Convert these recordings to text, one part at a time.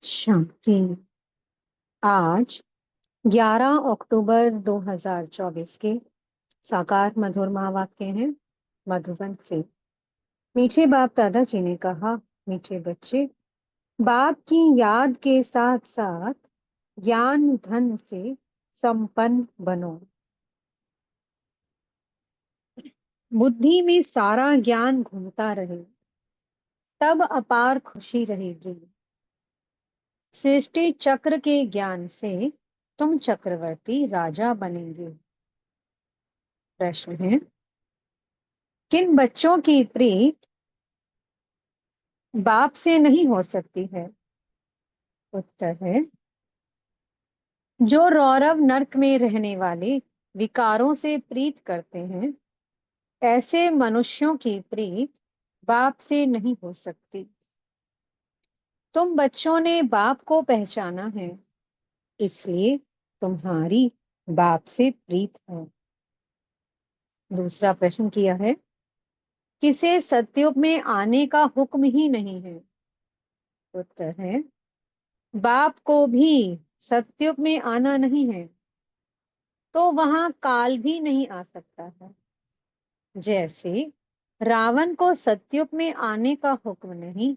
शांति। आज 11 अक्टूबर 2024 के साकार मधुर महावाक्य हैं मधुबन से। मीठे बाप दादाजी ने कहा, मीठे बच्चे, बाप की याद के साथ साथ ज्ञान धन से संपन्न बनो। बुद्धि में सारा ज्ञान घूमता रहे, तब अपार खुशी रहेगी। सृष्टि चक्र के ज्ञान से तुम चक्रवर्ती राजा बनेंगे। प्रश्न है, किन बच्चों की प्रीत बाप से नहीं हो सकती है? उत्तर है, जो रौरव नर्क में रहने वाले विकारों से प्रीत करते हैं, ऐसे मनुष्यों की प्रीत बाप से नहीं हो सकती। तुम बच्चों ने बाप को पहचाना है, इसलिए तुम्हारी बाप से प्रीत है। दूसरा प्रश्न किया है, किसे सतयुग में आने का हुक्म ही नहीं है? उत्तर है, बाप को भी सतयुग में आना नहीं है, तो वहां काल भी नहीं आ सकता है। जैसे रावण को सतयुग में आने का हुक्म नहीं,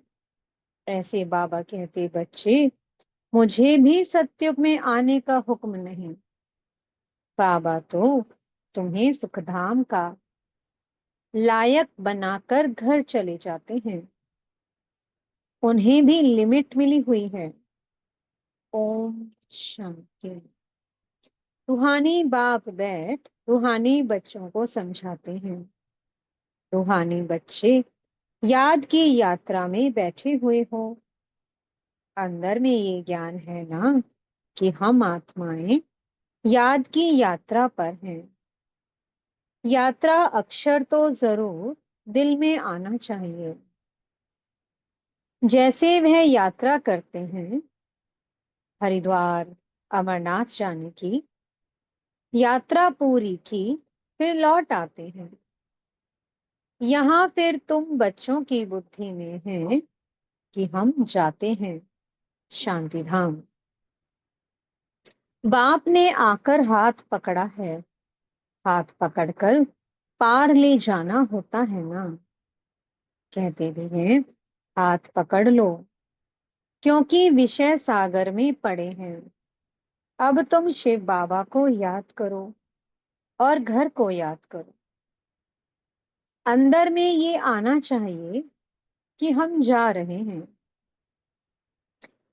ऐसे बाबा कहते, बच्चे, मुझे भी सतयुग में आने का हुक्म नहीं। बाबा तो तुम्हें सुखधाम का लायक बनाकर घर चले जाते हैं। उन्हें भी लिमिट मिली हुई है। ओम शांति। रूहानी बाप बैठ रूहानी बच्चों को समझाते हैं। रूहानी बच्चे याद की यात्रा में बैठे हुए हो। अंदर में ये ज्ञान है ना कि हम आत्माएं याद की यात्रा पर हैं। यात्रा अक्षर तो जरूर दिल में आना चाहिए। जैसे वह यात्रा करते हैं हरिद्वार अमरनाथ जाने की, यात्रा पूरी की, फिर लौट आते हैं। यहाँ फिर तुम बच्चों की बुद्धि में है कि हम जाते हैं शांति धाम। बाप ने आकर हाथ पकड़ा है, हाथ पकड़कर पार ले जाना होता है ना। कहते भी हैं, हाथ पकड़ लो, क्योंकि विषय सागर में पड़े हैं। अब तुम शिव बाबा को याद करो और घर को याद करो। अंदर में ये आना चाहिए कि हम जा रहे हैं।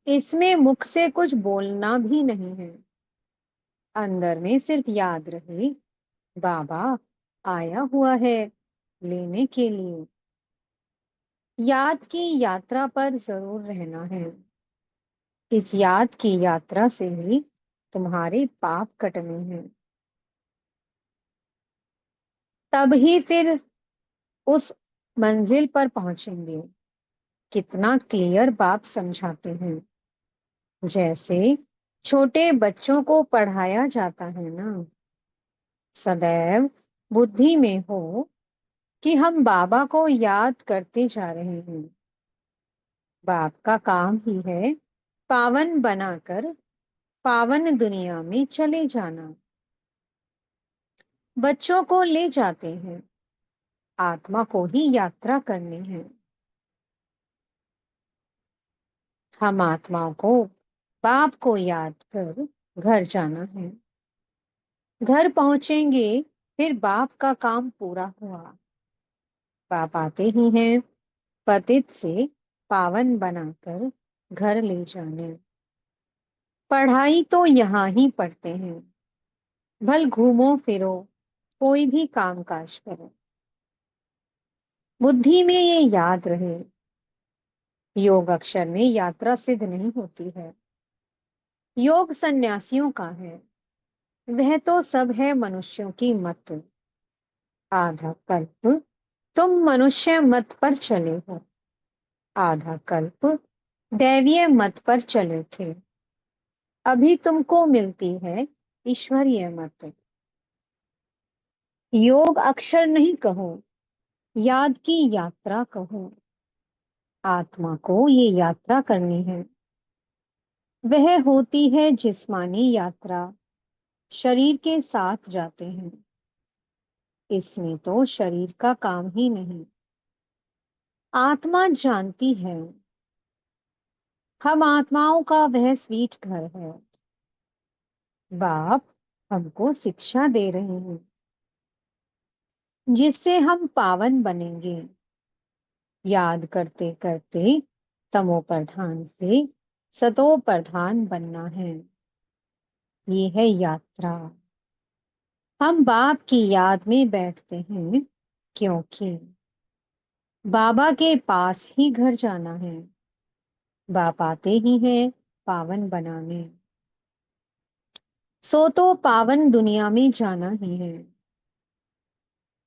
इसमें मुख से कुछ बोलना भी नहीं है। अंदर में सिर्फ याद रहे, बाबा आया हुआ है लेने के लिए। याद की यात्रा पर जरूर रहना है। इस याद की यात्रा से ही तुम्हारे पाप कटने हैं। तब ही फिर उस मंजिल पर पहुंचेंगे। कितना क्लियर बाप समझाते हैं। जैसे छोटे बच्चों को पढ़ाया जाता है ना, सदैव बुद्धि में हो कि हम बाबा को याद करते जा रहे हैं। बाप का काम ही है पावन बनाकर पावन दुनिया में चले जाना। बच्चों को ले जाते हैं, आत्मा को ही यात्रा करनी है। हम आत्माओं को बाप को याद कर घर जाना है। घर पहुंचेंगे, फिर बाप का काम पूरा हुआ। बाप आते ही हैं पतित से पावन बनाकर घर ले जाने। पढ़ाई तो यहाँ ही पढ़ते हैं। भल घूमो फिरो, कोई भी काम काज करो, बुद्धि में ये याद रहे। योग अक्षर में यात्रा सिद्ध नहीं होती है। योग सन्यासियों का है। वह तो सब है मनुष्यों की मत। आधा कल्प तुम मनुष्य मत पर चले हो, आधा कल्प दैवीय मत पर चले थे। अभी तुमको मिलती है ईश्वरीय मत। योग अक्षर नहीं कहो, याद की यात्रा कहो। आत्मा को ये यात्रा करनी है। वह होती है जिस्मानी यात्रा, शरीर के साथ जाते हैं। इसमें तो शरीर का काम ही नहीं। आत्मा जानती है, हम आत्माओं का वह स्वीट घर है। बाप हमको शिक्षा दे रहे हैं, जिससे हम पावन बनेंगे। याद करते करते तमो प्रधान से सतो प्रधान बनना है। ये है यात्रा। हम बाप की याद में बैठते हैं, क्योंकि बाबा के पास ही घर जाना है। बाप आते ही हैं पावन बनाने। सो तो पावन दुनिया में जाना ही है।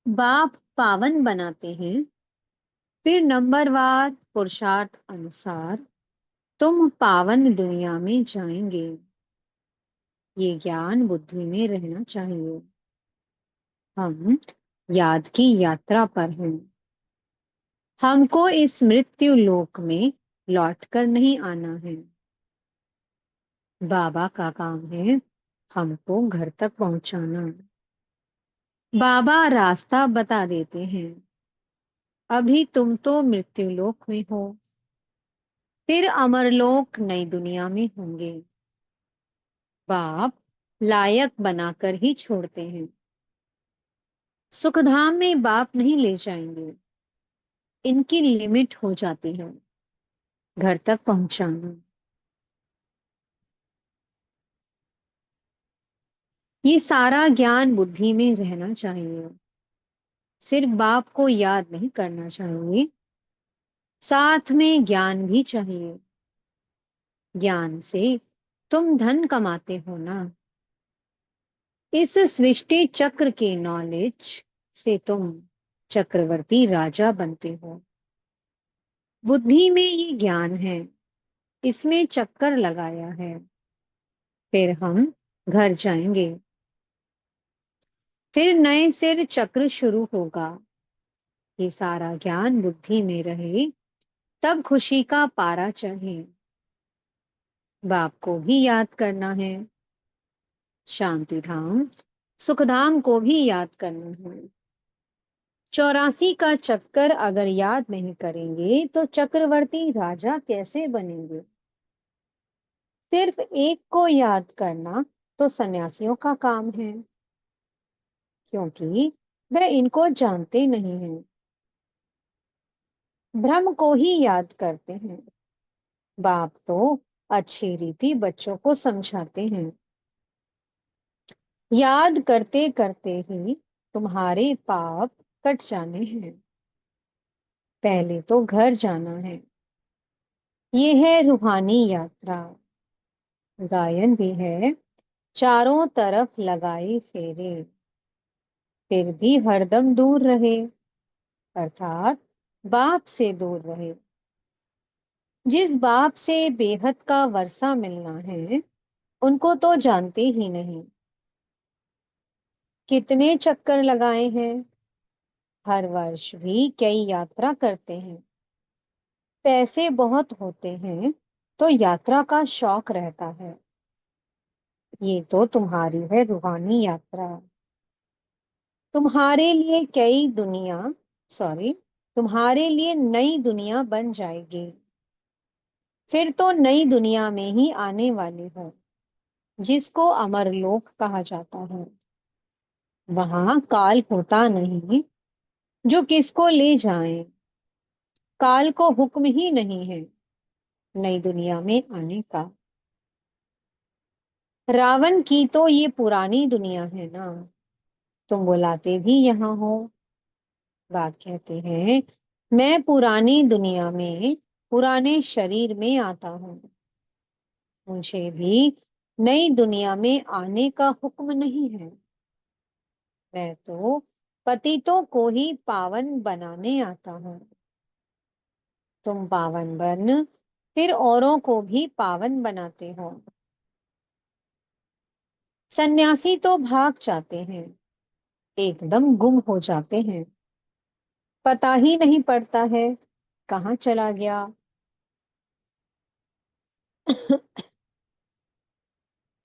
बाप पावन बनाते हैं, फिर नंबरवार पुरुषार्थ अनुसार तुम पावन दुनिया में जाएंगे। ये ज्ञान बुद्धि में रहना चाहिए। हम याद की यात्रा पर हैं। हमको इस मृत्यु लोक में लौटकर नहीं आना है। बाबा का काम है हमको घर तक पहुंचाना। बाबा रास्ता बता देते हैं। अभी तुम तो मृत्यु लोक में हो, फिर अमरलोक नई दुनिया में होंगे। बाप लायक बनाकर ही छोड़ते हैं। सुखधाम में बाप नहीं ले जाएंगे। इनकी लिमिट हो जाती है घर तक पहुंचाना। ये सारा ज्ञान बुद्धि में रहना चाहिए। सिर्फ बाप को याद नहीं करना चाहिए, साथ में ज्ञान भी चाहिए। ज्ञान से तुम धन कमाते हो ना। इस सृष्टि चक्र के नॉलेज से तुम चक्रवर्ती राजा बनते हो। बुद्धि में ये ज्ञान है, इसमें चक्कर लगाया है। फिर हम घर जाएंगे, फिर नए सिर चक्र शुरू होगा। ये सारा ज्ञान बुद्धि में रहे, तब खुशी का पारा चढ़े। बाप को भी याद करना है, शांति धाम सुखधाम को भी याद करना है। 84 का चक्कर अगर याद नहीं करेंगे तो चक्रवर्ती राजा कैसे बनेंगे। सिर्फ एक को याद करना तो सन्यासियों का काम है, क्योंकि वह इनको जानते नहीं हैं। ब्रह्म को ही याद करते हैं। बाप तो अच्छी रीति बच्चों को समझाते हैं। याद करते करते ही तुम्हारे पाप कट जाने हैं। पहले तो घर जाना है। ये है रूहानी यात्रा। गायन भी है, चारों तरफ लगाए फेरे, फिर भी हरदम दूर रहे, अर्थात बाप से दूर रहे। जिस बाप से बेहद का वर्षा मिलना है, उनको तो जानते ही नहीं। कितने चक्कर लगाए हैं। हर वर्ष भी कई यात्रा करते हैं। पैसे बहुत होते हैं तो यात्रा का शौक रहता है। ये तो तुम्हारी है रूहानी यात्रा। तुम्हारे लिए कई दुनिया सॉरी तुम्हारे लिए नई दुनिया बन जाएगी। फिर तो नई दुनिया में ही आने वाली हो, जिसको अमरलोक कहा जाता है। वहां काल होता नहीं जो किसको ले जाए। काल को हुक्म ही नहीं है नई दुनिया में आने का। रावण की तो ये पुरानी दुनिया है ना। तुम बुलाते भी यहाँ हो। बात कहते हैं, मैं पुरानी दुनिया में पुराने शरीर में आता हूँ। मुझे भी नई दुनिया में आने का हुक्म नहीं है। मैं तो पतितों को ही पावन बनाने आता हूँ। तुम पावन बन फिर औरों को भी पावन बनाते हो। सन्यासी तो भाग जाते हैं, एकदम गुम हो जाते हैं। पता ही नहीं पड़ता है कहाँ चला गया।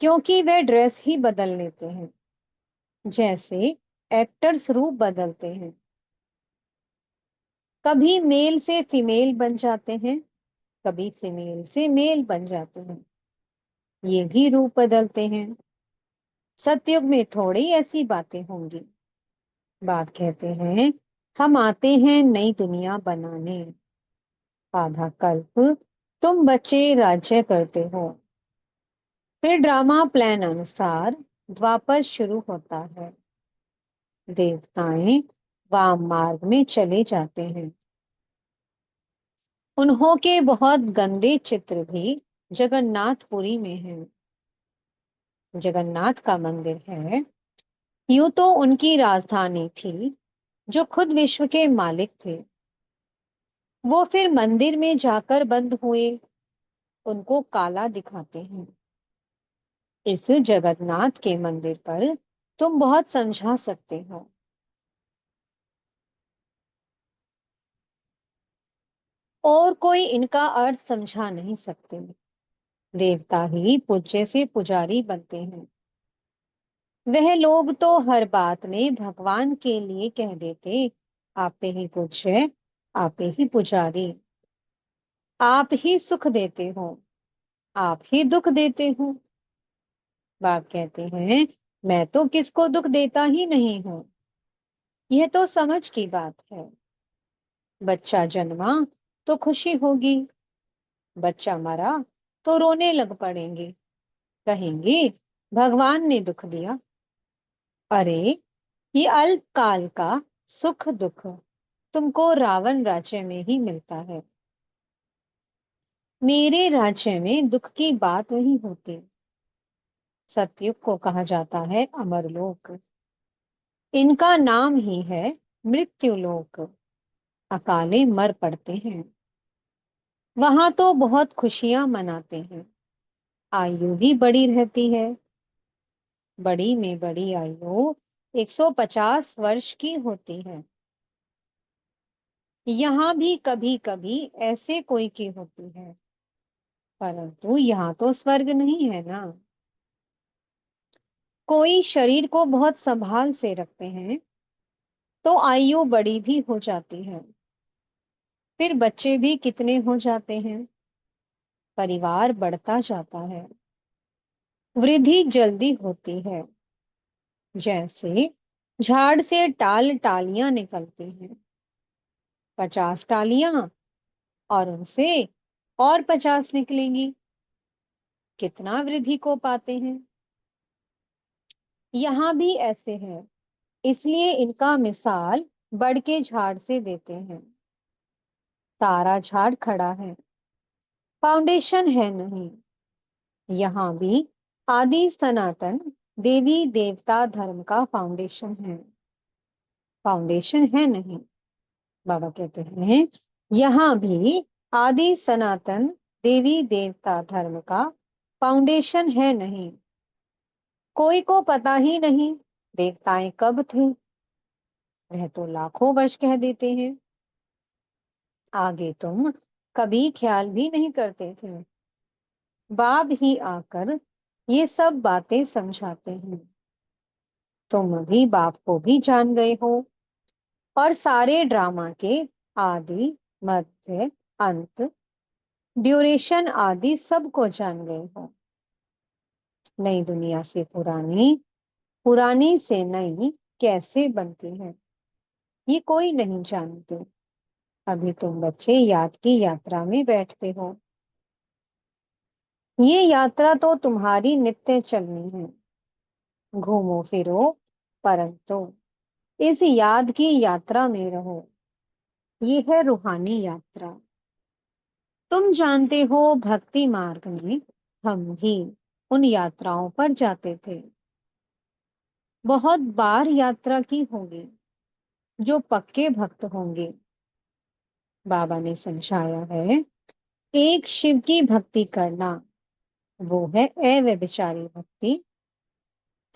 क्योंकि वे ड्रेस ही बदल लेते हैं, जैसे एक्टर्स रूप बदलते हैं। कभी मेल से फीमेल बन जाते हैं, कभी फीमेल से मेल बन जाते हैं। ये भी रूप बदलते हैं। सतयुग में थोड़ी ऐसी बातें होंगी। बाप कहते हैं, हम आते हैं नई दुनिया बनाने। आधा कल्प तुम बच्चे राज्य करते हो। फिर ड्रामा प्लान अनुसार द्वापर शुरू होता है। देवताएं वाम मार्ग में चले जाते हैं। उन्हों के बहुत गंदे चित्र भी जगन्नाथपुरी में हैं। जगन्नाथ का मंदिर है। यूं तो उनकी राजधानी थी, जो खुद विश्व के मालिक थे। वो फिर मंदिर में जाकर बंद हुए, उनको काला दिखाते हैं। इस जगन्नाथ के मंदिर पर तुम बहुत समझा सकते हो। और कोई इनका अर्थ समझा नहीं सकते। देवता ही पूज्य से पुजारी बनते हैं। वह लोग तो हर बात में भगवान के लिए कह देते, आपे ही पूज्य, आपे ही पुजारी। आप ही सुख देते हो, आप ही दुख देते हो। बाप कहते हैं, मैं तो किसको दुख देता ही नहीं हूं। यह तो समझ की बात है। बच्चा जन्मा तो खुशी होगी, बच्चा मरा तो रोने लग पड़ेंगे। कहेंगे, भगवान ने दुख दिया। अरे, ये अल्पकाल का सुख दुख तुमको रावण राज्य में ही मिलता है। मेरे राज्य में दुख की बात नहीं होती। सतयुग को कहा जाता है अमरलोक। इनका नाम ही है मृत्युलोक। अकाले मर पड़ते हैं। वहां तो बहुत खुशियां मनाते हैं। आयु भी बड़ी रहती है। बड़ी में बड़ी आयु 150 वर्ष की होती है। यहाँ भी कभी कभी ऐसे कोई की होती है, परंतु यहाँ तो स्वर्ग नहीं है ना। कोई शरीर को बहुत संभाल से रखते हैं, तो आयु बड़ी भी हो जाती है। फिर बच्चे भी कितने हो जाते हैं। परिवार बढ़ता जाता है। वृद्धि जल्दी होती है। जैसे झाड़ से टाल टालियां निकलती हैं। 50 टालियां और उनसे और 50 निकलेंगी। कितना वृद्धि को पाते हैं। यहाँ भी ऐसे है, इसलिए इनका मिसाल बढ़ के झाड़ से देते हैं। सारा झाड़ खड़ा है, फाउंडेशन है नहीं। यहाँ भी आदि सनातन देवी देवता धर्म का फाउंडेशन है। फाउंडेशन है नहीं। बाबा कहते हैं, यहाँ भी आदि सनातन देवी देवता धर्म का फाउंडेशन है नहीं। कोई को पता ही नहीं देवताएं कब थे। वह तो लाखों वर्ष कह देते हैं। आगे तुम कभी ख्याल भी नहीं करते थे। बाप ही आकर ये सब बातें समझाते हैं। तुम भी बाप को भी जान गए हो, और सारे ड्रामा के आदि, मध्य, अंत, ड्यूरेशन आदि सब को जान गए हो। नई दुनिया से पुरानी, पुरानी से नई कैसे बनती है, ये कोई नहीं जानते। अभी तुम बच्चे याद की यात्रा में बैठते हो। ये यात्रा तो तुम्हारी नित्य चलनी है। घूमो फिरो, परंतु इस याद की यात्रा में रहो। ये है रूहानी यात्रा। तुम जानते हो, भक्ति मार्ग में हम भी उन यात्राओं पर जाते थे। बहुत बार यात्रा की होगी। जो पक्के भक्त होंगे, बाबा ने समझाया है, एक शिव की भक्ति करना, वो है अव्यभिचारी भक्ति।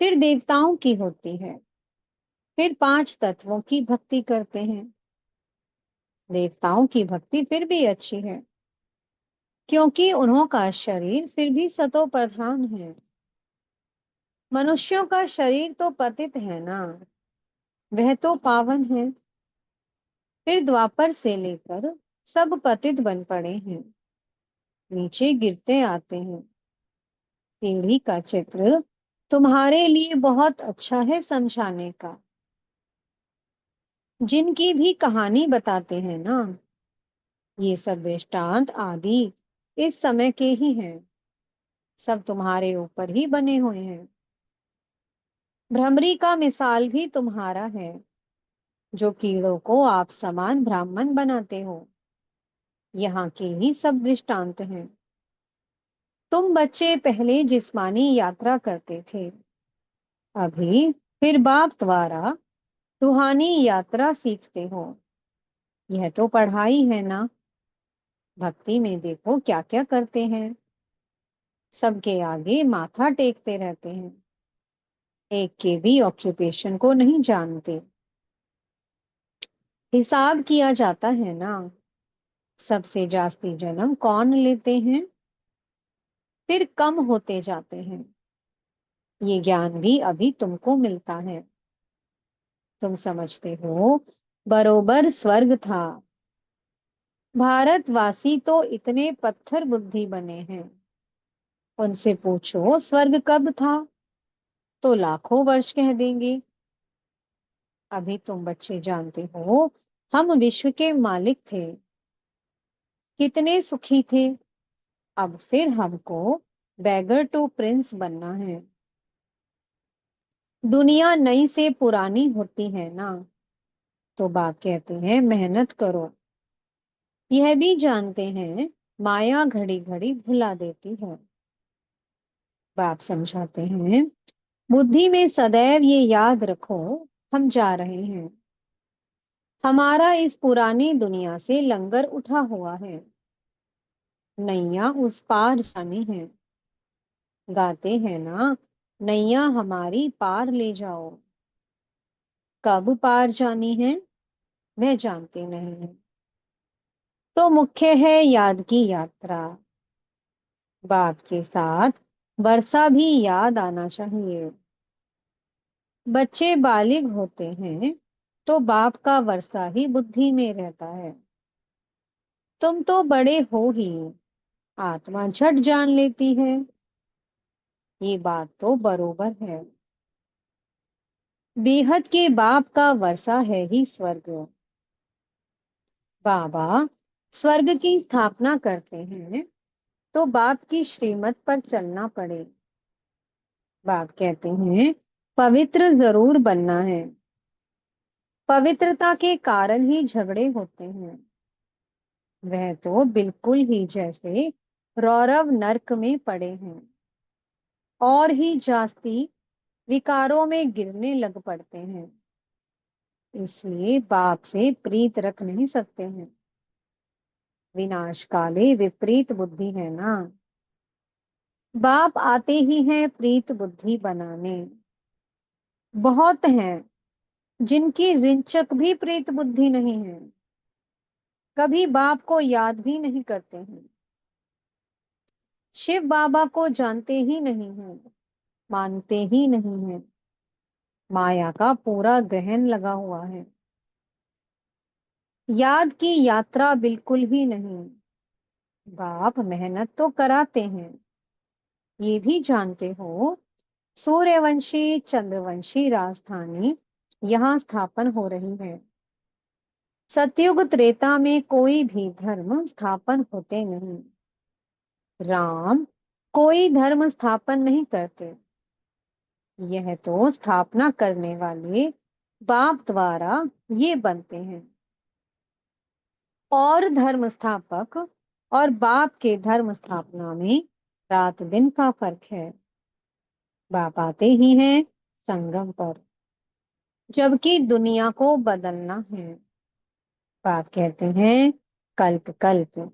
फिर देवताओं की होती है। फिर 5 तत्वों की भक्ति करते हैं। देवताओं की भक्ति फिर भी अच्छी है, क्योंकि उन्हों का शरीर फिर भी सतो प्रधान है। मनुष्यों का शरीर तो पतित है ना, वह तो पावन है। फिर द्वापर से लेकर सब पतित बन पड़े हैं, नीचे गिरते आते हैं। सीढ़ी का चित्र तुम्हारे लिए बहुत अच्छा है समझाने का। जिनकी भी कहानी बताते हैं ना, ये सब दृष्टांत आदि इस समय के ही हैं, सब तुम्हारे ऊपर ही बने हुए हैं। भ्रमरी का मिसाल भी तुम्हारा है, जो कीड़ों को आप समान ब्राह्मण बनाते हो। यहाँ के ही सब दृष्टांत हैं। तुम बच्चे पहले जिस्मानी यात्रा करते थे, अभी फिर बाप द्वारा रूहानी यात्रा सीखते हो। यह तो पढ़ाई है ना। भक्ति में देखो क्या क्या करते हैं, सबके आगे माथा टेकते रहते हैं, एक के भी ऑक्यूपेशन को नहीं जानते। हिसाब किया जाता है ना, सबसे जास्ती जन्म कौन लेते हैं, फिर कम होते जाते हैं। ये ज्ञान भी अभी तुमको मिलता है। तुम समझते हो बरोबर स्वर्ग था। भारतवासी तो इतने पत्थर बुद्धि बने हैं, उनसे पूछो स्वर्ग कब था, तो लाखों वर्ष कह देंगे। अभी तुम बच्चे जानते हो हम विश्व के मालिक थे, कितने सुखी थे। अब फिर हमको बैगर टू प्रिंस बनना है। दुनिया नई से पुरानी होती है ना, तो बाप कहते हैं मेहनत करो। यह भी जानते हैं माया घड़ी घड़ी भुला देती है। बाप समझाते हैं बुद्धि में सदैव ये याद रखो, हम जा रहे हैं। हमारा इस पुरानी दुनिया से लंगर उठा हुआ है, नैया उस पार जानी है। गाते हैं ना, नैया हमारी पार ले जाओ। कब पार जानी है वह जानते नहीं है। तो मुख्य है याद की यात्रा। बाप के साथ वर्षा भी याद आना चाहिए। बच्चे बालिग होते हैं तो बाप का वर्षा ही बुद्धि में रहता है। तुम तो बड़े हो ही, आत्मा झट जान लेती है। ये बात तो बरोबर है। बेहद के बाप का वर्षा है ही स्वर्ग। बाबा स्वर्ग की स्थापना करते हैं तो बाप की श्रीमत पर चलना पड़े। बाप कहते हैं पवित्र जरूर बनना है। पवित्रता के कारण ही झगड़े होते हैं। वह तो बिल्कुल ही जैसे रौरव नर्क में पड़े हैं, और ही जास्ती विकारों में गिरने लग पड़ते हैं। इसलिए बाप से प्रीत रख नहीं सकते हैं। विनाश काले विपरीत बुद्धि है ना। बाप आते ही हैं प्रीत बुद्धि बनाने। बहुत हैं जिनकी रिंचक भी प्रीत बुद्धि नहीं है, कभी बाप को याद भी नहीं करते हैं। शिव बाबा को जानते ही नहीं हैं, मानते ही नहीं हैं। माया का पूरा ग्रहण लगा हुआ है। याद की यात्रा बिल्कुल ही नहीं। बाप मेहनत तो कराते हैं, ये भी जानते हो। सूर्यवंशी चंद्रवंशी राजधानी यहाँ स्थापन हो रही है। सतयुग त्रेता में कोई भी धर्म स्थापन होते नहीं। राम कोई धर्म स्थापन नहीं करते। यह तो स्थापना करने वाले बाप द्वारा ये बनते हैं। और धर्म स्थापक और बाप के धर्म स्थापना में रात दिन का फर्क है। बाप आते ही हैं संगम पर, जबकि दुनिया को बदलना है। बाप कहते हैं कल्प कल्प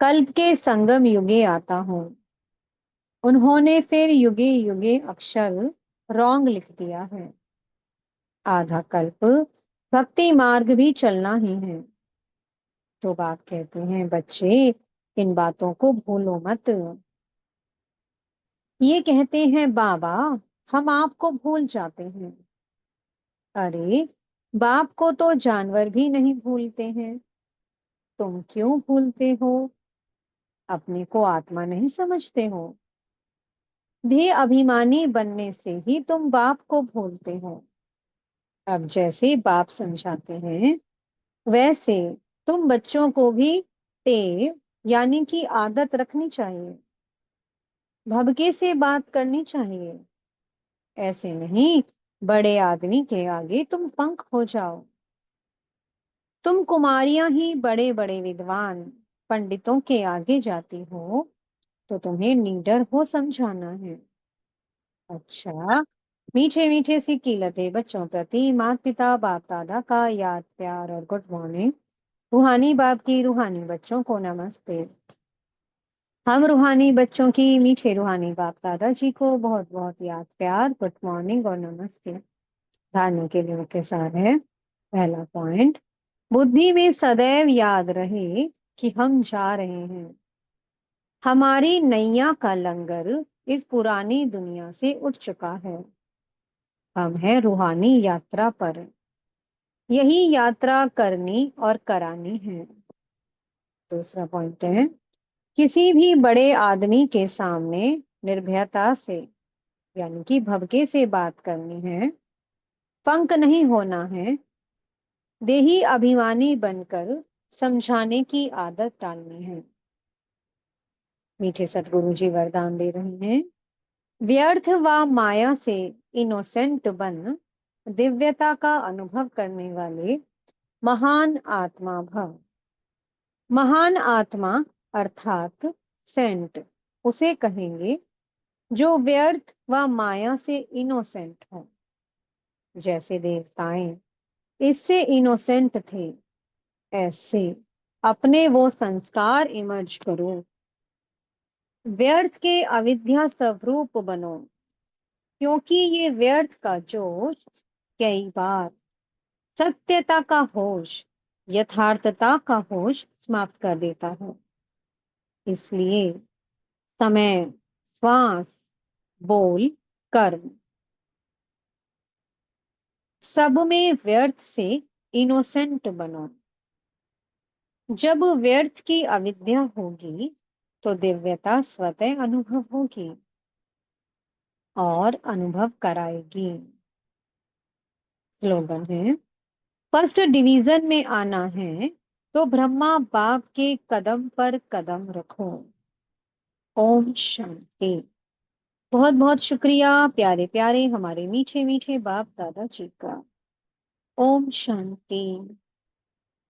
कल्प के संगम युगे आता हूं। उन्होंने फिर युगे युगे अक्षर रॉन्ग लिख दिया है। आधा कल्प भक्ति मार्ग भी चलना ही है। तो बाप कहते हैं बच्चे इन बातों को भूलो मत। ये कहते हैं बाबा हम आपको भूल जाते हैं। अरे, बाप को तो जानवर भी नहीं भूलते हैं। तुम क्यों भूलते हो? अपने को आत्मा नहीं समझते हो? ध्येय अभिमानी बनने से ही तुम बाप को भूलते हो। अब जैसे बाप समझाते हैं, वैसे तुम बच्चों को भी टेव यानी कि आदत रखनी चाहिए। भबके से बात करनी चाहिए। ऐसे नहीं, बड़े आदमी के आगे तुम पंख हो जाओ। तुम कुमारियां ही बड़े बड़े विद्वान पंडितों के आगे जाती हो, तो तुम्हें निडर हो समझाना है। अच्छा, मीठे मीठे सी कीलतें बच्चों प्रति माता पिता बाप दादा का याद प्यार और गुड मॉर्निंग। रूहानी बाप की रूहानी बच्चों को नमस्ते। हम रूहानी बच्चों की मीठे रूहानी बाप दादाजी को बहुत बहुत याद प्यार गुड मॉर्निंग और नमस्ते। धारणा के लिए मुख्य सार है। पहला पॉइंट, बुद्धि में सदैव याद रहे कि हम जा रहे हैं। हमारी नैया का लंगर इस पुरानी दुनिया से उठ चुका है। हम हैं रूहानी यात्रा पर। यही यात्रा करनी और करानी है। दूसरा पॉइंट है, किसी भी बड़े आदमी के सामने निर्भयता से यानी कि भवके से बात करनी है। फंक नहीं होना है। देही अभिमानी बनकर समझाने की आदत डालनी है। मीठे सतगुरु जी वरदान दे रहे हैं। व्यर्थ व माया से इनोसेंट बन दिव्यता का अनुभव करने वाले महान आत्मा भव। महान आत्मा अर्थात सेंट उसे कहेंगे जो व्यर्थ व माया से इनोसेंट हो। जैसे देवताएं इससे इनोसेंट थे, ऐसे अपने वो संस्कार इमर्ज करो। व्यर्थ के अविद्या स्वरूप बनो, क्योंकि ये व्यर्थ का जोश कई बार सत्यता का होश, यथार्थता का होश समाप्त कर देता है। इसलिए समय, श्वास, बोल, कर्म सब में व्यर्थ से इनोसेंट बनो। जब व्यर्थ की अविद्या होगी, तो दिव्यता स्वतः अनुभव होगी और अनुभव कराएगी। स्लोगन है, फर्स्ट डिवीजन में आना है तो ब्रह्मा बाप के कदम पर कदम रखो। ओम शांति। बहुत बहुत शुक्रिया प्यारे प्यारे हमारे मीठे मीठे बाप दादा जी का। ओम शांति।